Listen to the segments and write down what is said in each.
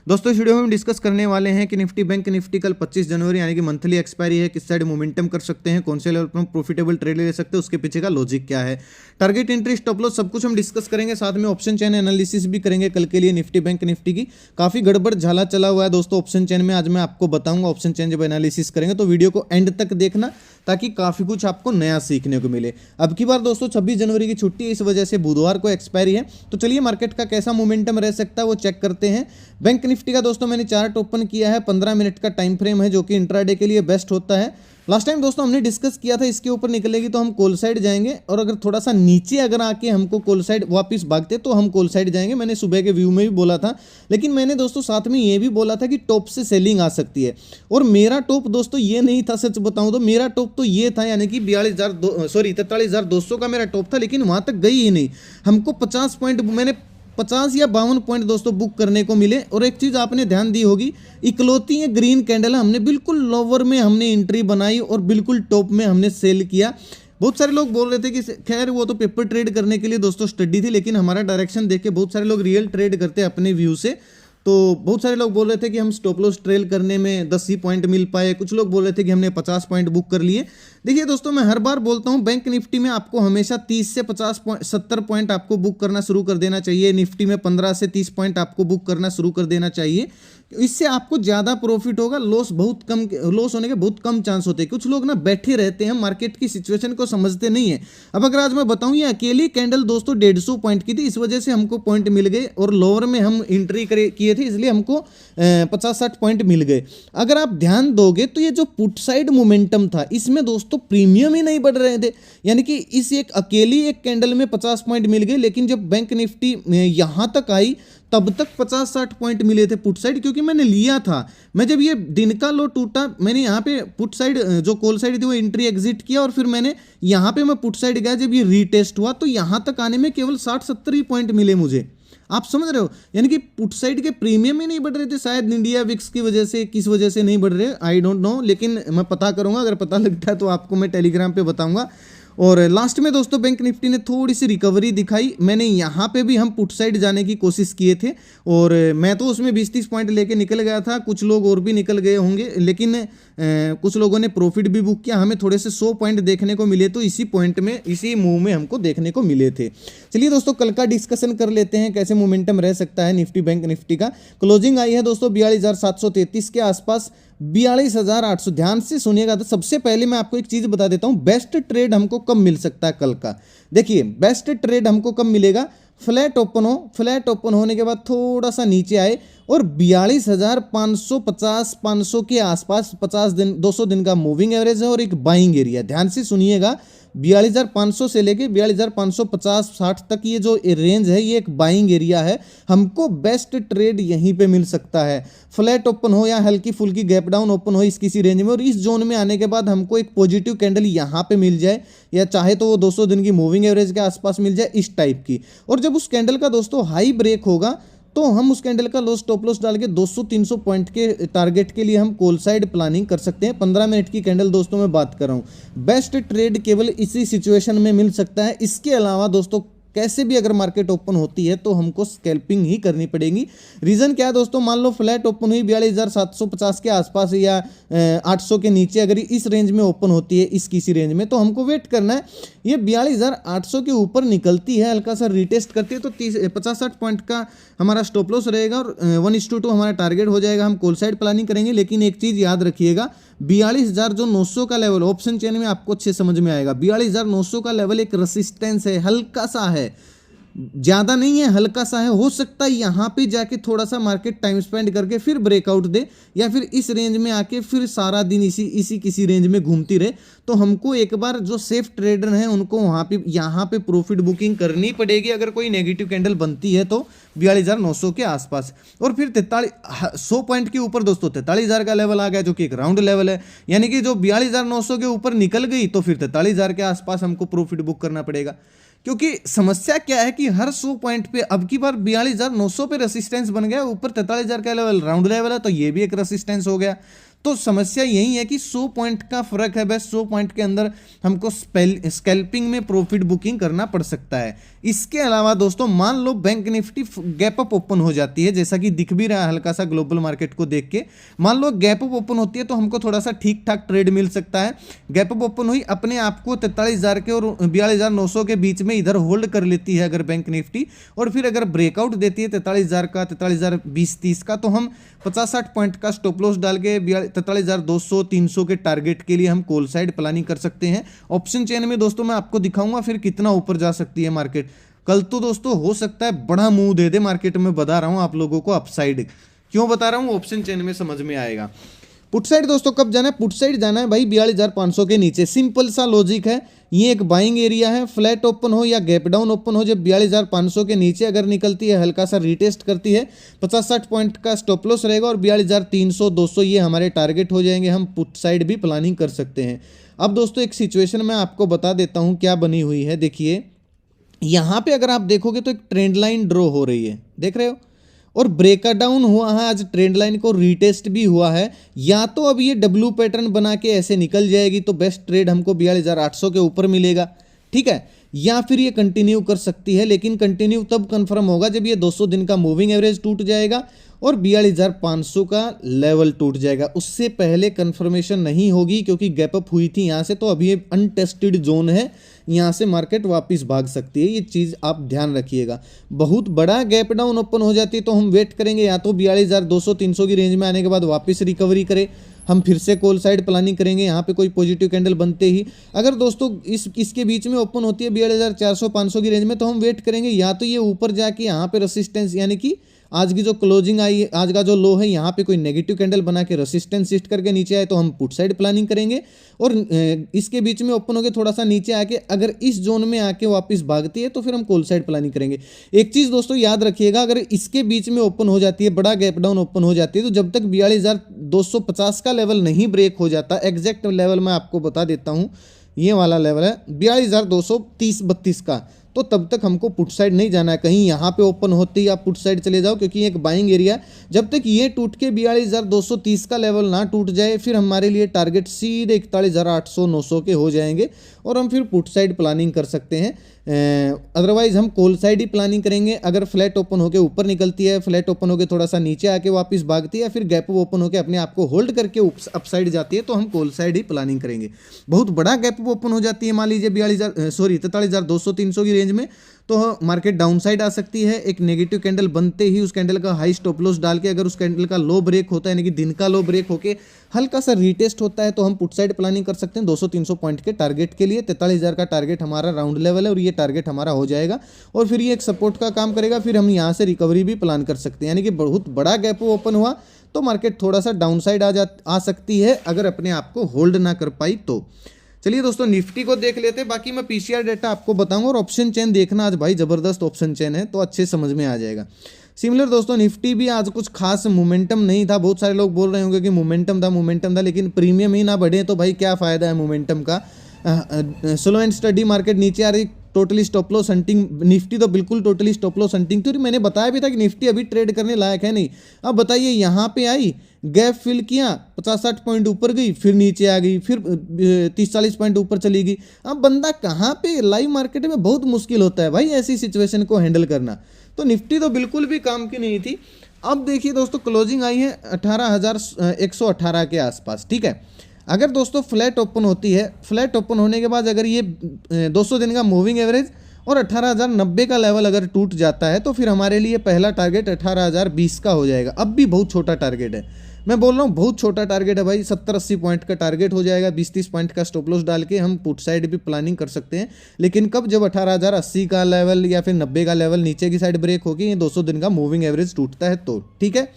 दोस्तों इस वीडियो में हम डिस्कस करने वाले हैं कि निफ्टी बैंक निफ्टी कल 25 जनवरी यानी कि मंथली एक्सपायरी है, किस साइड मोमेंटम कर सकते हैं, कौन से लेवल पर हम प्रॉफिटेबल ट्रेड ले सकते हैं, उसके पीछे का लॉजिक क्या है, टारगेट एंट्री स्टॉप लॉस सब कुछ हम डिस्कस करेंगे। साथ में ऑप्शन चेन एनालिसिस भी करेंगे कल के लिए निफ्टी बैंक निफ्टी की। काफी गड़बड़ झाला चला हुआ है दोस्तों ऑप्शन चेन में, आज मैं आपको बताऊंगा ऑप्शन चेन जब एनालिसिस करेंगे तो वीडियो को एंड तक देखना ताकि काफी कुछ आपको नया सीखने को मिले। अब की बार दोस्तों 26 जनवरी की छुट्टी है, इस वजह से बुधवार को एक्सपायरी है। तो चलिए मार्केट का कैसा मोमेंटम रह सकता है वो चेक करते हैं। बैंक निफ्टी का दोस्तों मैंने चार्ट ओपन किया है, 15 मिनट का टाइम फ्रेम है जो कि इंट्राडे के लिए बेस्ट होता है। लास्ट टाइम दोस्तों हमने डिस्कस किया था इसके ऊपर निकलेगी तो हम कॉल साइड जाएंगे, और अगर थोड़ा सा नीचे अगर आके हमको कॉल साइड वापस भागते तो हम कॉल साइड जाएंगे। मैंने सुबह के व्यू में भी बोला था, लेकिन मैंने दोस्तों साथ में ये भी बोला था कि टॉप से सेलिंग आ सकती है। और मेरा टॉप दोस्तों ये नहीं था, सच बताऊं तो मेरा टॉप तो ये था, यानी कि 43,200 का मेरा टॉप था, लेकिन वहां तक गई ही नहीं। हमको 50 पॉइंट मैंने 50 या 52 पॉइंट दोस्तों बुक करने को मिले। और एक चीज़ आपने ध्यान दी होगी, इकलौती ये ग्रीन कैंडल हमने बिल्कुल लोअर में हमने एंट्री बनाई और बिल्कुल टॉप में हमने सेल किया। बहुत सारे लोग बोल रहे थे कि खैर वो तो पेपर ट्रेड करने के लिए दोस्तों स्टडी थी, लेकिन हमारा डायरेक्शन देख के बहुत सारे लोग रियल ट्रेड करते हैं अपने व्यू से। तो बहुत सारे लोग बोल रहे थे कि हम स्टॉप लॉस ट्रेल करने में 10 ही पॉइंट मिल पाए, कुछ लोग बोल रहे थे कि हमने 50 पॉइंट बुक कर लिए। देखिए दोस्तों मैं हर बार बोलता हूं बैंक निफ्टी में आपको हमेशा 30 से 50 पॉइंट 70 पॉइंट आपको बुक करना शुरू कर देना चाहिए। निफ्टी में 15 से 30 पॉइंट आपको बुक करना शुरू कर देना चाहिए, इससे आपको ज़्यादा प्रॉफिट होगा। लॉस होने के बहुत कम चांस होते हैं। कुछ लोग ना बैठे रहते हैं, मार्केट की सिचुएशन को समझते नहीं है। अब अगर आज मैं बताऊं ये अकेली कैंडल दोस्तों 150 पॉइंट की थी, इस वजह से हमको पॉइंट मिल गए और लोअर में हम एंट्री किए थे, इसलिए हमको 50-60 पॉइंट मिल गए। अगर आप ध्यान दोगे तो ये जो पुट साइड मोमेंटम था इसमें दोस्तों प्रीमियम ही नहीं बढ़ रहे थे, यानी कि इस एक अकेली एक कैंडल में 50 पॉइंट मिल गए, लेकिन जब बैंक निफ्टी यहां तक आई तब तक 50-60 पॉइंट मिले थे पुट साइड, क्योंकि मैंने लिया था। मैं जब ये दिन का लो टूटा मैंने यहाँ पे पुट साइड जो कॉल साइड थी वो एंट्री एग्जिट किया, और फिर मैंने यहाँ पे मैं पुट साइड गया। जब ये रीटेस्ट हुआ तो यहाँ तक आने में केवल 60-70 ही पॉइंट मिले मुझे। आप समझ रहे हो, यानी कि पुट साइड के प्रीमियम ही नहीं बढ़ रहे थे। शायद इंडिया विक्स की वजह से, किस वजह से नहीं बढ़ रहे आई डोंट नो, लेकिन मैं पता करूंगा। अगर पता लगता है तो आपको मैं टेलीग्राम पे बताऊंगा। और लास्ट में दोस्तों बैंक निफ्टी ने थोड़ी सी रिकवरी दिखाई। मैंने यहाँ पे भी हम पुट साइड जाने की कोशिश किए थे, और मैं तो उसमें 20-30 पॉइंट लेके निकल गया था। कुछ लोग और भी निकल गए होंगे, लेकिन कुछ लोगों ने प्रॉफिट भी बुक किया। हमें थोड़े से 100 पॉइंट देखने को मिले, तो इसी पॉइंट में इसी मूव में हमको देखने को मिले थे। चलिए दोस्तों कल का डिस्कशन कर लेते हैं, कैसे मोमेंटम रह सकता है निफ्टी बैंक निफ्टी का। क्लोजिंग आई है दोस्तों 42,733 के आसपास, 42,800। ध्यान से सुनिएगा। तो सबसे पहले मैं आपको एक चीज बता देता हूं, बेस्ट ट्रेड हमको कब मिल सकता है कल का। देखिए बेस्ट ट्रेड हमको कब मिलेगा, फ्लैट ओपन हो, फ्लैट ओपन होने के बाद थोड़ा सा नीचे आए और 42,550 500 के आसपास 200 दिन का मूविंग एवरेज है और एक बाइंग एरिया। ध्यान से सुनिएगा, 42,500 से लेके 42,550-60 तक ये जो रेंज है ये एक बाइंग एरिया है। हमको बेस्ट ट्रेड यहीं पे मिल सकता है। फ्लैट ओपन हो या हल्की फुल्की गैप डाउन ओपन हो इस किसी रेंज में, और इस जोन में आने के बाद हमको एक पॉजिटिव कैंडल यहाँ पे मिल जाए, या चाहे तो वो 200 दिन की मूविंग एवरेज के आसपास मिल जाए इस टाइप की। और जब उस कैंडल का दोस्तों हाई ब्रेक होगा तो हम उस कैंडल का लॉस स्टॉप लॉस डाल के 200-300 पॉइंट के टारगेट के लिए हम कॉल साइड प्लानिंग कर सकते हैं। 15 मिनट की कैंडल दोस्तों मैं बात कर रहा हूं। बेस्ट ट्रेड केवल इसी सिचुएशन में मिल सकता है। इसके अलावा दोस्तों कैसे भी अगर मार्केट ओपन होती है तो हमको स्कैल्पिंग ही करनी पड़ेगी। रीजन क्या है दोस्तों, मान लो फ्लैट ओपन हुई 42,750 के आसपास या 800 के नीचे, अगर इस रेंज में ओपन होती है इस किसी रेंज में, तो हमको वेट करना है। ये 42,800 के ऊपर निकलती है, हल्का सा रिटेस्ट करती है, तो 50-60 पॉइंट का हमारा स्टॉप लॉस रहेगा और 1:2 हमारा टारगेट हो जाएगा। हम कॉल साइड प्लानिंग करेंगे, लेकिन एक चीज याद रखिएगा, 42,900 का लेवल ऑप्शन चेन में आपको अच्छे समझ में आएगा। 42,900 का लेवल एक रेसिस्टेंस है, हल्का सा है, ज्यादा नहीं है, हल्का सा है। हो सकता है यहां पे जाके थोड़ा सा मार्केट टाइम स्पेंड करके फिर ब्रेकआउट दे, या फिर इस रेंज में आके फिर सारा दिन इसी किसी रेंज में घूमती रहे। तो हमको एक बार जो सेफ ट्रेडर हैं उनको यहाँ पे प्रॉफिट बुकिंग करनी पड़ेगी अगर कोई नेगेटिव कैंडल बनती है तो 42,900 के आसपास। और फिर 100 पॉइंट के ऊपर दोस्तों 43,000 का लेवल आ गया, जो कि एक राउंड लेवल है, यानी कि जो 42,900 के ऊपर निकल गई तो फिर 43,000 के आसपास हमको प्रॉफिट बुक करना पड़ेगा। क्योंकि समस्या क्या है कि हर 100 पॉइंट पे अब की बार 42,900 पे रेसिस्टेंस बन गया, ऊपर 43,000 का लेवल राउंड लेवल है, तो ये भी एक रेसिस्टेंस हो गया। तो समस्या यही है कि 100 पॉइंट का फर्क है, बस 100 पॉइंट के अंदर हमको स्कैल्पिंग में प्रॉफिट बुकिंग करना पड़ सकता है। इसके अलावा दोस्तों मान लो bank Nifty gap up open हो जाती है, जैसा कि दिख भी रहा है हल्का सा ग्लोबल मार्केट को देख के, मान लो गैप अप ओपन होती है तो हमको थोड़ा सा ठीक ठाक ट्रेड मिल सकता है। गैप अप ओपन हुई, अपने आप को 43,000 के और 42,900 के बीच में इधर होल्ड कर लेती है अगर बैंक निफ्टी, और फिर अगर ब्रेकआउट देती है 43,000 का, 43,020-30 का, तो हम 50-60 पॉइंट का स्टॉप लॉस डाल के 43,200-300 के टारगेट के लिए हम कॉल साइड प्लानिंग कर सकते हैं। ऑप्शन चेन में दोस्तों मैं आपको दिखाऊंगा फिर कितना ऊपर जा सकती है मार्केट। कल तो दोस्तों हो सकता है बड़ा मुंह दे दे मार्केट में, बता रहा हूं आप लोगों को अपसाइड। क्यों बता रहा हूं, ऑप्शन चेन में समझ में आएगा। पुट साइड दोस्तों कब जाना है, पुट साइड जाना है भाई 42,500 के नीचे। सिंपल सा लॉजिक है, ये एक बाइंग एरिया है, फ्लैट ओपन हो या गैप डाउन ओपन हो, जब 42,500 के नीचे अगर निकलती है, हल्का सा रीटेस्ट करती है, 50-60 पॉइंट का स्टॉप लॉस रहेगा और 42,300-200 ये हमारे टारगेट हो जाएंगे। हम पुट साइड भी प्लानिंग कर सकते हैं। अब दोस्तों एक सिचुएशन मैं आपको बता देता हूं क्या बनी हुई है। देखिए यहां पे अगर आप देखोगे तो एक ट्रेंड लाइन ड्रॉ हो रही है, देख रहे हो, और ब्रेकडाउन हुआ है, आज ट्रेंड लाइन को रीटेस्ट भी हुआ है। या तो अब ये डब्ल्यू पैटर्न बना के ऐसे निकल जाएगी तो बेस्ट ट्रेड हमको 42,800 के ऊपर मिलेगा, ठीक है, या फिर ये कंटिन्यू कर सकती है, लेकिन कंटिन्यू तब कंफर्म होगा जब ये 200 दिन का मूविंग एवरेज टूट जाएगा और 42,500 का लेवल टूट जाएगा। उससे पहले कंफर्मेशन नहीं होगी, क्योंकि गैप अप हुई थी यहाँ से, तो अभी ये अनटेस्टेड जोन है, यहाँ से मार्केट वापस भाग सकती है। ये चीज़ आप ध्यान रखिएगा। बहुत बड़ा गैप डाउन ओपन हो जाती है तो हम वेट करेंगे, या तो 42,200-300 की रेंज में आने के बाद वापस रिकवरी करे, हम फिर से कॉल साइड प्लानिंग करेंगे। यहाँ पे कोई पॉजिटिव कैंडल बनते ही अगर दोस्तों इसके बीच में ओपन होती है 42,400-500 की रेंज में, तो हम वेट करेंगे या तो ये ऊपर जाके यहाँ पे रेसिस्टेंस, यानी कि आज की जो क्लोजिंग आई है, आज का जो लो है, यहाँ पे कोई नेगेटिव कैंडल बना के रेसिस्टेंस हिट करके नीचे आए तो हम पुट साइड प्लानिंग करेंगे। और इसके बीच में ओपन होकर थोड़ा सा नीचे आके अगर इस जोन में आके वापस भागती है तो फिर हम कॉल साइड प्लानिंग करेंगे। एक चीज़ दोस्तों याद रखिएगा, अगर इसके बीच में ओपन हो जाती है, बड़ा गैप डाउन ओपन हो जाती है, तो जब तक 42,250 का लेवल नहीं ब्रेक हो जाता, एग्जैक्ट लेवल मैं आपको बता देता हूँ, ये वाला लेवल है 42,230-32 का, तो तब तक हमको पुट साइड नहीं जाना है। कहीं यहाँ पे ओपन होते ही आप पुट साइड चले जाओ, क्योंकि एक बाइंग एरिया, जब तक ये टूट के 42,230 का लेवल ना टूट जाए, फिर हमारे लिए टारगेट सीधे 41,800-900 के हो जाएंगे और हम फिर पुट साइड प्लानिंग कर सकते हैं। अदरवाइज हम कॉल साइड ही प्लानिंग करेंगे। अगर फ्लैट ओपन होकर ऊपर निकलती है, फ्लैट ओपन होकर थोड़ा सा नीचे आके वापस भागती है, फिर गैप ओपन होकर अपने आप को होल्ड करके अपसाइड जाती है, तो हम कॉल साइड ही प्लानिंग करेंगे। बहुत बड़ा गैप ओपन हो जाती है, मान लीजिए 43,200-300 की रेंज में, तो मार्केट डाउन साइड आ सकती है। एक नेगेटिव कैंडल बनते ही उस कैंडल का हाई स्टॉप लॉस डाल के, अगर उस कैंडल का लो ब्रेक होता है, यानी कि दिन का लो ब्रेक होके हल्का सा रीटेस्ट होता है, तो हम पुट साइड प्लानिंग कर सकते हैं 200-300 पॉइंट के टारगेट के लिए। 43,000 का टारगेट हमारा राउंड लेवल है और ये टारगेट हमारा हो जाएगा और फिर ये एक सपोर्ट का काम करेगा। फिर हम यहाँ से रिकवरी भी प्लान कर सकते हैं, यानी कि बहुत बड़ा गैप ओपन हुआ तो मार्केट थोड़ा सा डाउन साइड आ सकती है, अगर अपने आप को होल्ड ना कर पाई तो। चलिए दोस्तों निफ्टी को देख लेते हैं, बाकी मैं पीसीआर डेटा आपको बताऊंगा। और ऑप्शन चेन देखना, आज भाई जबरदस्त ऑप्शन चेन है, तो अच्छे समझ में आ जाएगा। सिमिलर दोस्तों निफ्टी भी आज कुछ खास मोमेंटम नहीं था। बहुत सारे लोग बोल रहे होंगे कि मोमेंटम था, लेकिन प्रीमियम ही ना बढ़े तो भाई क्या फ़ायदा है मोमेंटम का। स्लो एंड स्टडी मार्केट नीचे आ रही, totally stop loss hunting. Nifty तो बिल्कुल टोटली स्टॉप लॉस हंटिंग थी, मैंने बताया भी था कि निफ्टी अभी ट्रेड करने लायक है नहीं। अब बताइए, यहाँ पे आई, गैप फिल किया, 50-60 पॉइंट ऊपर गई, फिर नीचे आ गई, फिर 30-40 पॉइंट ऊपर चली गई। अब बंदा कहाँ पे, लाइव मार्केट में बहुत मुश्किल होता है भाई ऐसी सिचुएशन को हैंडल करना। तो निफ्टी तो बिल्कुल भी काम की नहीं थी। अब देखिए दोस्तों क्लोजिंग आई है 18,118 के आसपास, ठीक है। अगर दोस्तों फ्लैट ओपन होती है, फ्लैट ओपन होने के बाद अगर ये 200 दिन का मूविंग एवरेज और 18,090 का लेवल अगर टूट जाता है, तो फिर हमारे लिए पहला टारगेट 18,020 का हो जाएगा। अब भी बहुत छोटा टारगेट है, मैं बोल रहा हूँ बहुत छोटा टारगेट है भाई। 70-80 पॉइंट का टारगेट हो जाएगा। 20-30 पॉइंट का स्टॉप लॉस डाल के हम पुट साइड भी प्लानिंग कर सकते हैं, लेकिन कब, जब 18,080 का लेवल या फिर 90 का लेवल नीचे की साइड ब्रेक होगी, ये 200 दिन का मूविंग एवरेज टूटता है तो, ठीक है।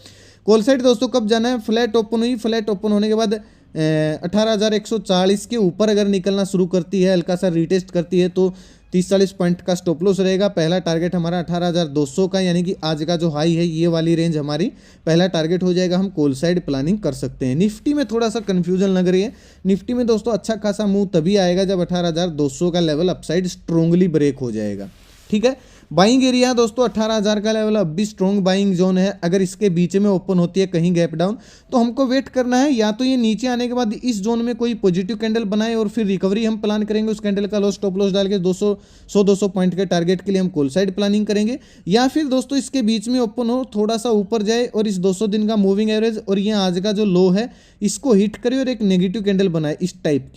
कॉल साइड दोस्तों कब जाना है, फ्लैट ओपन हुई, फ्लैट ओपन होने के बाद 18,140 के ऊपर अगर निकलना शुरू करती है, हल्का सा रीटेस्ट करती है, तो 30-40 पॉइंट का स्टॉप लॉस रहेगा। पहला टारगेट हमारा 18,200 का, यानी कि आज का जो हाई है ये वाली रेंज हमारी पहला टारगेट हो जाएगा। हम कॉल साइड प्लानिंग कर सकते हैं। निफ्टी में थोड़ा सा कंफ्यूजन लग रही है। निफ्टी में दोस्तों अच्छा खासा मूव तभी आएगा जब 18,200 का लेवल अपसाइड स्ट्रोंगली ब्रेक हो जाएगा, ठीक है। बाइंग एरिया दोस्तों 18,000 का लेवल अब भी स्ट्रॉन्ग बाइंग जोन है। अगर इसके बीच में ओपन होती है कहीं गैप डाउन तो हमको वेट करना है, या तो ये नीचे आने के बाद इस जोन में कोई पॉजिटिव कैंडल बनाए और फिर रिकवरी हम प्लान करेंगे उस कैंडल का स्टॉप लॉस डाल के 200 पॉइंट के टारगेट के लिए हम कॉल साइड प्लानिंग करेंगे, या फिर दोस्तों इसके बीच में ओपन हो थोड़ा सा ऊपर जाए और इस 200 दिन का मूविंग एवरेज और ये आज का जो लो है इसको हिट करे और एक नेगेटिव कैंडल बनाए इस टाइप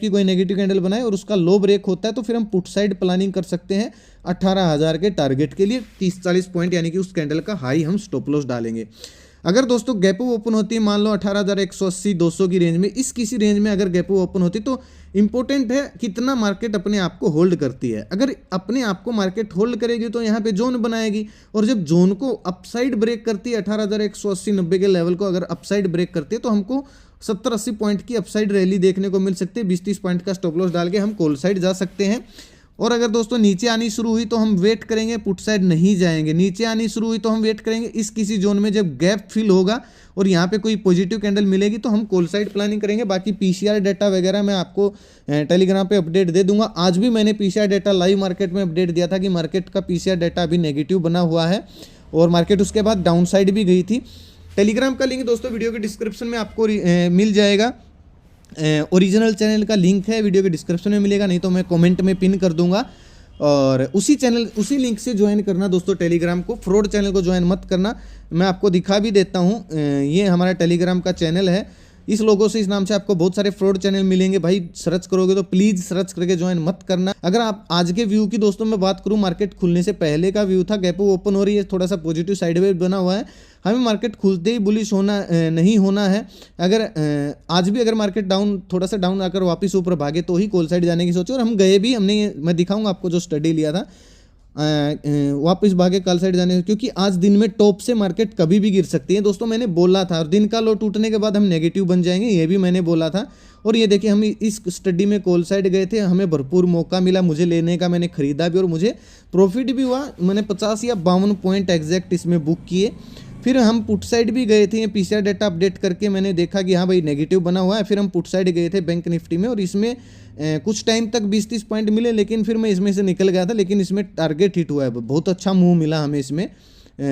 की कोई नेगेटिव कैंडल बनाए और उसका लो ब्रेक होता है तो फिर हम पुट साइड प्लानिंग कर सकते हैं 18,000 के टारगेट के लिए 30-40 पॉइंट, यानी कि उस कैंडल का हाई हम स्टॉप लॉस डालेंगे। अगर दोस्तों गैप ओपन होती है मान लो 18,180 200 की रेंज में, इस किसी रेंज में अगर गैप ओपन होती तो इंपॉर्टेंट है कितना मार्केट अपने आप को होल्ड करती है। अगर अपने आप को मार्केट होल्ड करेगी तो यहाँ पे जोन बनाएगी, और जब जोन को अपसाइड ब्रेक करती है 18,180 90 के लेवल को अगर अपसाइड ब्रेक करती है तो हमको 70-80 पॉइंट की अपसाइड रैली देखने को मिल सकती है। 20-30 पॉइंट का स्टॉप लॉस डाल के हम कॉल साइड जा सकते हैं। और अगर दोस्तों नीचे आनी शुरू हुई तो हम वेट करेंगे, पुट साइड नहीं जाएंगे। नीचे आनी शुरू हुई तो हम वेट करेंगे इस किसी जोन में जब गैप फिल होगा और यहाँ पे कोई पॉजिटिव कैंडल मिलेगी तो हम कॉल साइड प्लानिंग करेंगे। बाकी पीसीआर डाटा वगैरह मैं आपको टेलीग्राम पे अपडेट दे दूंगा। आज भी मैंने पीसीआर डाटा लाइव मार्केट में अपडेट दिया था कि मार्केट का पीसीआर डाटा अभी नेगेटिव बना हुआ है और मार्केट उसके बाद डाउन साइड भी गई थी। टेलीग्राम का लिंक दोस्तों वीडियो के डिस्क्रिप्शन में आपको मिल जाएगा। ओरिजिनल चैनल का लिंक है वीडियो के डिस्क्रिप्शन में मिलेगा, नहीं तो मैं कमेंट में पिन कर दूंगा। और उसी लिंक से ज्वाइन करना दोस्तों टेलीग्राम को, फ्रॉड चैनल को ज्वाइन मत करना। मैं आपको दिखा भी देता हूँ, ये हमारा टेलीग्राम का चैनल है। इस लोगों से इस नाम से आपको बहुत सारे फ्रॉड चैनल मिलेंगे भाई, सर्च करोगे तो प्लीज़ सर्च करके ज्वाइन मत करना। अगर आप आज के व्यू की दोस्तों मैं बात करूं, मार्केट खुलने से पहले का व्यू था, गैप ओपन हो रही है, थोड़ा सा पॉजिटिव साइडवेज बना हुआ है। हमें मार्केट खुलते ही बुलिश होना नहीं होना है। अगर आज भी अगर मार्केट डाउन थोड़ा सा डाउन आकर वापस ऊपर भागे तो ही कॉल साइड जाने की सोचो। और हम गए भी, हमने मैं दिखाऊंगा आपको जो स्टडी लिया था, वापस भागे कल साइड जाने, क्योंकि आज दिन में टॉप से मार्केट कभी भी गिर सकती है दोस्तों। मैंने बोला था, और दिन का लो टूटने के बाद हम नेगेटिव बन जाएंगे, ये भी मैंने बोला था। और ये देखिए हम इस स्टडी में कॉल साइड गए थे, हमें भरपूर मौका मिला मुझे लेने का, मैंने खरीदा भी और मुझे प्रॉफिट भी हुआ। मैंने 50 या 52 पॉइंट एग्जैक्ट इसमें बुक किए। फिर हम पुट साइड भी गए थे, पीसीआर डाटा अपडेट करके मैंने देखा कि हाँ भाई नेगेटिव बना हुआ है। फिर हम पुट साइड गए थे बैंक निफ्टी में, और इसमें कुछ टाइम तक 20-30 पॉइंट मिले, लेकिन फिर मैं इसमें से निकल गया था। लेकिन इसमें टारगेट हिट हुआ है, बहुत अच्छा मूव मिला हमें इसमें।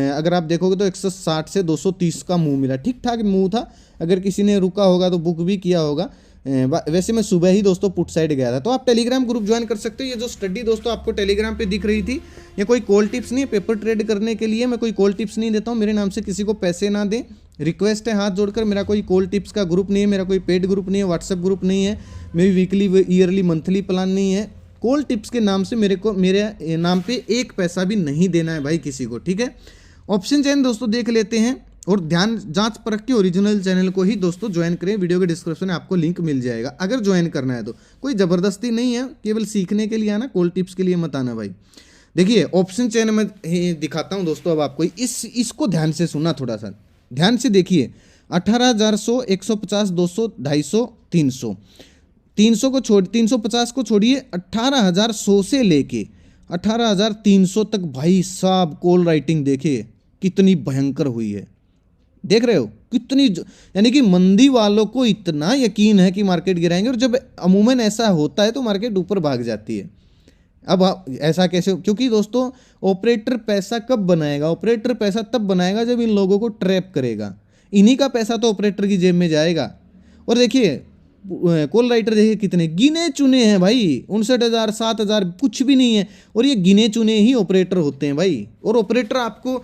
अगर आप देखोगे तो 160 से 230 का मूव मिला, ठीक ठाक मूव था। अगर किसी ने रुका होगा तो बुक भी किया होगा। वैसे मैं सुबह ही दोस्तों पुट साइड गया था। तो आप टेलीग्राम ग्रुप ज्वाइन कर सकते हो। ये जो स्टडी दोस्तों आपको टेलीग्राम पे दिख रही थी, ये कोई कॉल टिप्स नहीं है, पेपर ट्रेड करने के लिए मैं कोई कॉल टिप्स नहीं देता हूँ। मेरे नाम से किसी को पैसे ना दें, रिक्वेस्ट है हाथ जोड़कर। मेरा कोई कॉल टिप्स का ग्रुप नहीं है, मेरा कोई पेड ग्रुप नहीं है, व्हाट्सएप ग्रुप नहीं है, मेरी वीकली ईयरली मंथली प्लान नहीं है। कॉल टिप्स के नाम से मेरे नाम पे एक पैसा भी नहीं देना है भाई किसी को, ठीक है। ऑप्शन चैन दोस्तों देख लेते हैं, और ध्यान जांच परख के ओरिजिनल चैनल को ही दोस्तों ज्वाइन करें। वीडियो के डिस्क्रिप्शन में आपको लिंक मिल जाएगा अगर ज्वाइन करना है तो। कोई ज़बरदस्ती नहीं है, केवल सीखने के लिए आना, कॉल टिप्स के लिए मत आना भाई। देखिए ऑप्शन चैन में दिखाता हूं दोस्तों अब आपको, इसको ध्यान से सुनना, थोड़ा सा ध्यान से देखिए। 18,100 150 200 250 300 300 को छोड़ 350 को छोड़िए, 18,100 से लेके 18,300 तक भाई साहब कॉल राइटिंग देखिए कितनी भयंकर हुई है। देख रहे हो कितनी, यानी कि मंदी वालों को इतना यकीन है कि मार्केट गिराएंगे, और जब अमूमन ऐसा होता है तो मार्केट ऊपर भाग जाती है। अब ऐसा कैसे? क्योंकि दोस्तों ऑपरेटर पैसा कब बनाएगा? ऑपरेटर पैसा तब बनाएगा जब इन लोगों को ट्रैप करेगा। इन्हीं का पैसा तो ऑपरेटर की जेब में जाएगा। और देखिए कॉल राइटर देखिए कितने गिने चुने हैं भाई, 59,000 7,000 कुछ भी नहीं है। और ये गिने चुने ही ऑपरेटर होते हैं भाई, और ऑपरेटर आपको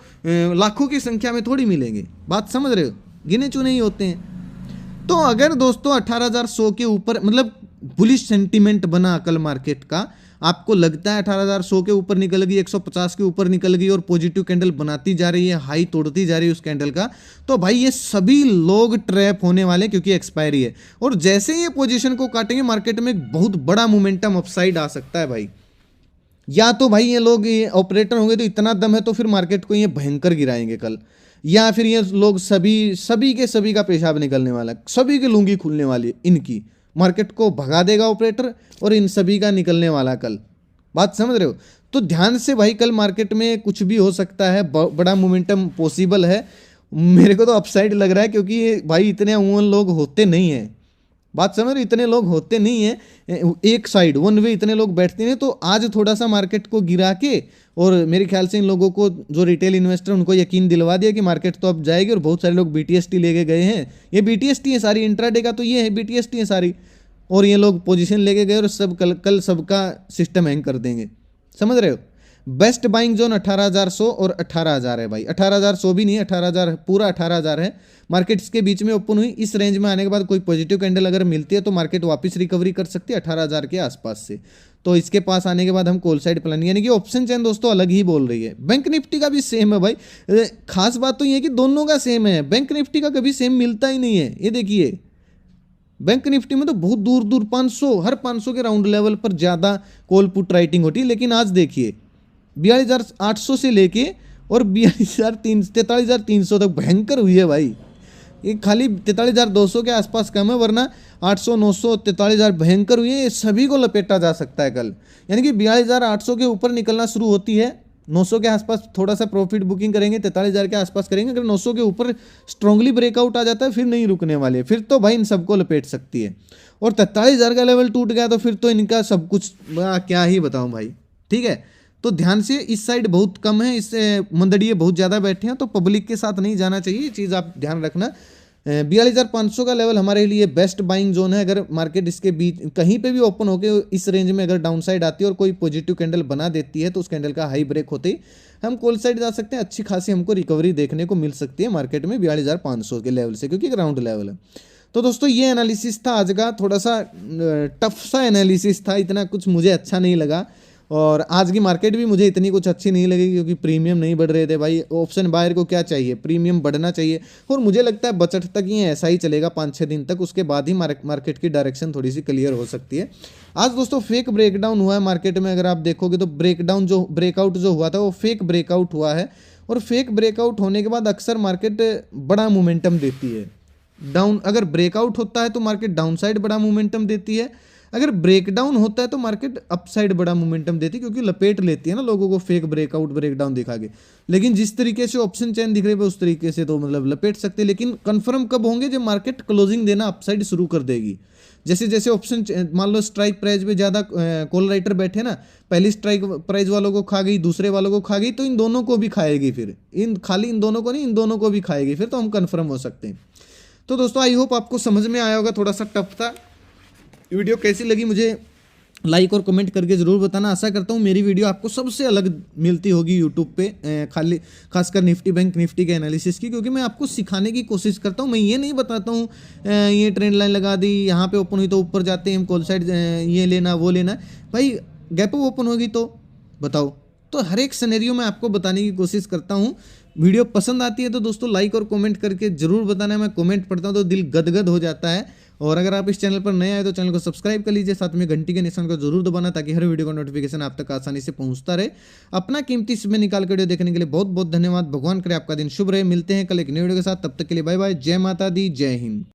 लाखों की संख्या में थोड़ी मिलेंगे, बात समझ रहे हो, गिने चुने ही होते हैं। तो अगर दोस्तों 18,100 के ऊपर मतलब बुलिश सेंटीमेंट बना कल मार्केट का, आपको लगता है 18,100 के ऊपर निकल गई, 150 के ऊपर निकल गई और पॉजिटिव कैंडल बनाती जा रही है, हाई तोड़ती जा रही है उस कैंडल का, तो भाई ये सभी लोग ट्रैप होने वाले, क्योंकि एक्सपायरी है। और जैसे ही ये पोजीशन को काटेंगे मार्केट में एक बहुत बड़ा मोमेंटम अपसाइड आ सकता है भाई। या तो भाई ये लोग ये ऑपरेटर होंगे तो इतना दम है तो फिर मार्केट को ये भयंकर गिराएंगे कल, या फिर ये लोग सभी के सभी का पेशाब निकलने वाला है, सभी की लुंगी खुलने वाली है इनकी, मार्केट को भगा देगा ऑपरेटर और इन सभी का निकलने वाला कल। बात समझ रहे हो? तो ध्यान से भाई, कल मार्केट में कुछ भी हो सकता है, बड़ा मोमेंटम पॉसिबल है। मेरे को तो अपसाइड लग रहा है, क्योंकि भाई इतने अमूमन लोग होते नहीं हैं, बात समझ रहे, इतने लोग होते नहीं है एक साइड वन वे, इतने लोग बैठते हैं। तो आज थोड़ा सा मार्केट को गिरा के, और मेरे ख्याल से इन लोगों को जो रिटेल इन्वेस्टर उनको यकीन दिलवा दिया कि मार्केट तो अब जाएगी, और बहुत सारे लोग बीटीएसटी लेके गए हैं। ये बीटीएसटी है सारी, इंट्राडे का तो ये है बीटीएसटी है सारी, और ये लोग पोजीशन लेके गए और सब कल सबका सिस्टम हैंग कर देंगे। समझ रहे हो। बेस्ट बाइंग जोन 18,100 और 18,000 है भाई। 18,100 भी नहीं है, 18,000 पूरा 18,000 है। मार्केट इसके बीच में ओपन हुई, इस रेंज में आने के बाद कोई पॉजिटिव कैंडल अगर मिलती है तो मार्केट वापस रिकवरी कर सकती है 18,000 के आसपास से। तो इसके पास आने के बाद हम कॉल साइड प्लान, यानी कि ऑप्शन चेन दोस्तों अलग ही बोल रही है। बैंक निफ्टी का भी सेम है भाई। खास बात तो ये है कि दोनों का सेम है, बैंक निफ्टी का कभी सेम मिलता ही नहीं है। ये देखिए बैंक निफ्टी में तो बहुत दूर दूर 500, हर 500 के राउंड लेवल पर ज़्यादा कॉल पुट राइटिंग होती है, लेकिन आज देखिए 42,800 से लेके और 43,300 तक भयंकर हुई है भाई। ये खाली 43,200 के आसपास कम है, वरना 800, 900, 43,000 भयंकर हुई है। ये सभी को लपेटा जा सकता है कल, यानी कि 42,800 के ऊपर निकलना शुरू होती है। 900 के आसपास थोड़ा सा प्रॉफिट बुकिंग करेंगे, 43,000 के आसपास करेंगे। अगर 900 के ऊपर स्ट्रांगली ब्रेकआउट आ जाता है फिर नहीं रुकने वाले, फिर तो भाई इन सबको लपेट सकती है। और 43,000 का लेवल टूट गया तो फिर तो इनका सब कुछ क्या ही बताऊं भाई। ठीक है, तो ध्यान से, इस साइड बहुत कम है, इससे मंदड़िए बहुत ज़्यादा बैठे हैं, तो पब्लिक के साथ नहीं जाना चाहिए, ये चीज़ आप ध्यान रखना। 42,500 का लेवल हमारे लिए बेस्ट बाइंग जोन है। अगर मार्केट इसके बीच कहीं पे भी ओपन होकर इस रेंज में अगर डाउन साइड आती है और कोई पॉजिटिव कैंडल बना देती है तो उस कैंडल का हाई ब्रेक होते ही हम कॉल साइड जा सकते हैं। अच्छी खासी हमको रिकवरी देखने को मिल सकती है मार्केट में 42,500 के लेवल से, क्योंकि ग्राउंड लेवल है। तो दोस्तों ये एनालिसिस था आज का, थोड़ा सा टफ सा एनालिसिस था, इतना कुछ मुझे अच्छा नहीं लगा। और आज की मार्केट भी मुझे इतनी कुछ अच्छी नहीं लगी, क्योंकि प्रीमियम नहीं बढ़ रहे थे भाई। ऑप्शन बायर को क्या चाहिए, प्रीमियम बढ़ना चाहिए, और मुझे लगता है बजट तक ये ऐसा ही चलेगा 5-6 दिन तक, उसके बाद ही मार्केट की डायरेक्शन थोड़ी सी क्लियर हो सकती है। आज दोस्तों फेक ब्रेकडाउन हुआ है मार्केट में, अगर आप देखोगे तो ब्रेकआउट जो हुआ था वो फेक ब्रेकआउट हुआ है। और फेक ब्रेकआउट होने के बाद अक्सर मार्केट बड़ा मोमेंटम देती है डाउन। अगर ब्रेकआउट होता है तो मार्केट डाउन साइड बड़ा मोमेंटम देती है, अगर ब्रेकडाउन होता है तो मार्केट अपसाइड बड़ा मोमेंटम देती है, क्योंकि लपेट लेती है ना लोगों को फेक ब्रेकआउट ब्रेकडाउन दिखा के। लेकिन जिस तरीके से ऑप्शन चेन दिख रहे हैं उस तरीके से तो मतलब लपेट सकते हैं, लेकिन कंफर्म कब होंगे, जब मार्केट क्लोजिंग देना अपसाइड शुरू कर देगी। जैसे जैसे ऑप्शन मान लो स्ट्राइक प्राइस पे ज़्यादा कॉल राइटर बैठे ना, पहली स्ट्राइक प्राइस वालों को खा गई, दूसरे वालों को खा गई, तो इन दोनों को भी खाएगी फिर, खाली इन दोनों को नहीं, इन दोनों को भी खाएगी फिर, तो हम कन्फर्म हो सकते हैं। तो दोस्तों आई होप आपको समझ में आया होगा, थोड़ा सा टफ था। वीडियो कैसी लगी मुझे लाइक और कमेंट करके ज़रूर बताना। आशा करता हूँ मेरी वीडियो आपको सबसे अलग मिलती होगी यूट्यूब पे, खासकर निफ्टी बैंक निफ्टी के एनालिसिस की, क्योंकि मैं आपको सिखाने की कोशिश करता हूँ। मैं ये नहीं बताता हूँ ये ट्रेंड लाइन लगा दी, यहाँ पे ओपन हुई तो ऊपर जाते हैं हम कॉल साइड, ये लेना वो लेना। भाई गैप ओपन होगी तो बताओ, तो हर एक सिनेरियो में आपको बताने की कोशिश करता हूँ। वीडियो पसंद आती है तो दोस्तों लाइक और कमेंट करके ज़रूर बताना। मैं कमेंट पढ़ता हूँ तो दिल गदगद हो जाता है। और अगर आप इस चैनल पर नए आए तो चैनल को सब्सक्राइब कर लीजिए, साथ में घंटी के निशान को जरूर दबाना, ताकि हर वीडियो का नोटिफिकेशन आप तक आसानी से पहुंचता रहे। अपना कीमती समय निकाल कर वीडियो देखने के लिए बहुत बहुत धन्यवाद। भगवान करे आपका दिन शुभ रहे। मिलते हैं कल एक नई वीडियो के साथ, तब तक के लिए बाय बाय। जय माता दी, जय हिंद।